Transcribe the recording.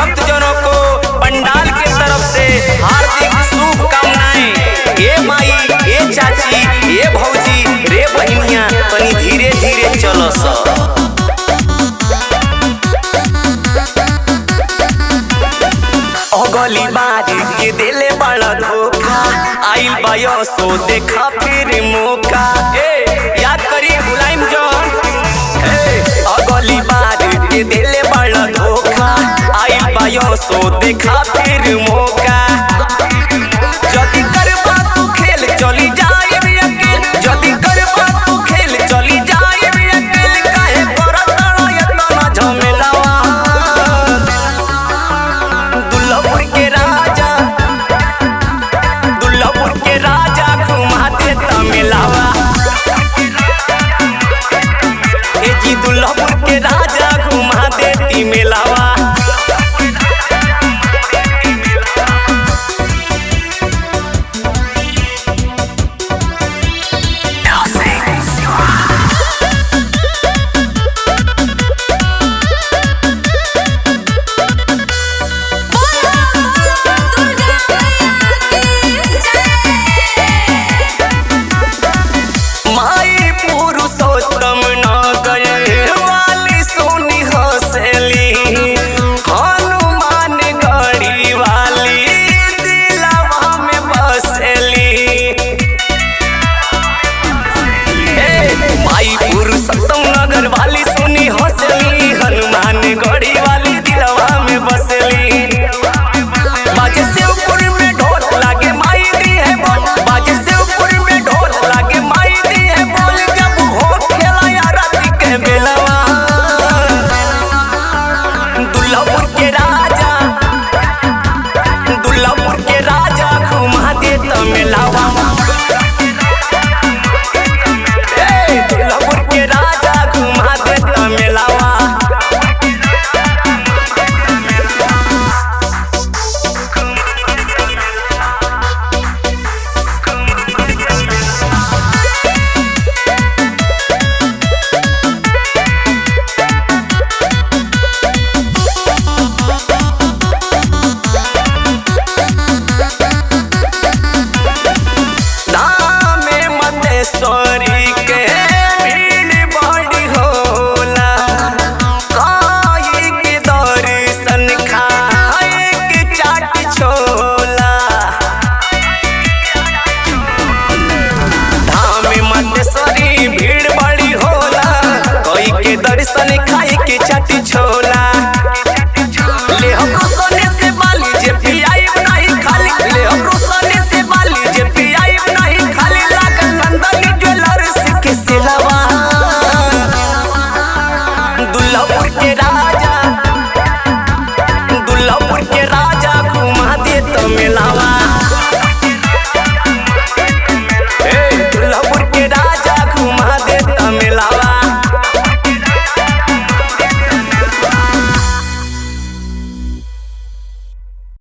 भक्तजनों को पंडाल की तरफ से हार्दिक शुभकामनाएं। ये माई, ये चाची, ये भौजी, रे बहनिया, तनी धीरे धीरे चलो सा। गली बारी के दिले बड़ा धोखा, आइल बायो सो देखा फिर मौका। याद करी बुलाइम जौन, गली बारी के दिले बड़ा धोखा, आइल बायो सो देखा फिर मौका। जदी करबा तू खेल चली जाए अकेल, जदी करबा तू खेल चली जाए अकेल, काहे करत रहो इतना झमेलावा। दुल्लापुर के राजा, दुल्लापुर के राजा घुमा दे तमिलावा। ए जी दुल्लापुर के राजा घुमा दे तमिलावा। नगर वाली सुनी हंसली, हनुमान गढ़ी वाली दिलवा में बसली। बाजे शिवपुर में ढोल लागे माई दी है बोल, बाजे शिवपुर में ढोल लागे माई दी है बोल। जब हो खेला या राती के बेलवा, दुल्लापुर के राजा, दुल्लापुर के राजा घुमा दे तमिलावा। दुल्लापुर के राजा घुमा दे तमिलावा। धामे मतेश्वरी के भीड़ बड़ी होला, काई के दर्शन खाए के चाट छोला। धामे मतेश्वरी भीड़ बड़ी होला, काई के दर्शन खाए के चाट छोला। ले हम रोसने से बाली जे पियाई नहीं खाली, ले हम रोसने से बाली जे पियाई नहीं खाली। लागल नंदनी ज्वेलर्स के सिलवा, दुल्लापुर के राजा।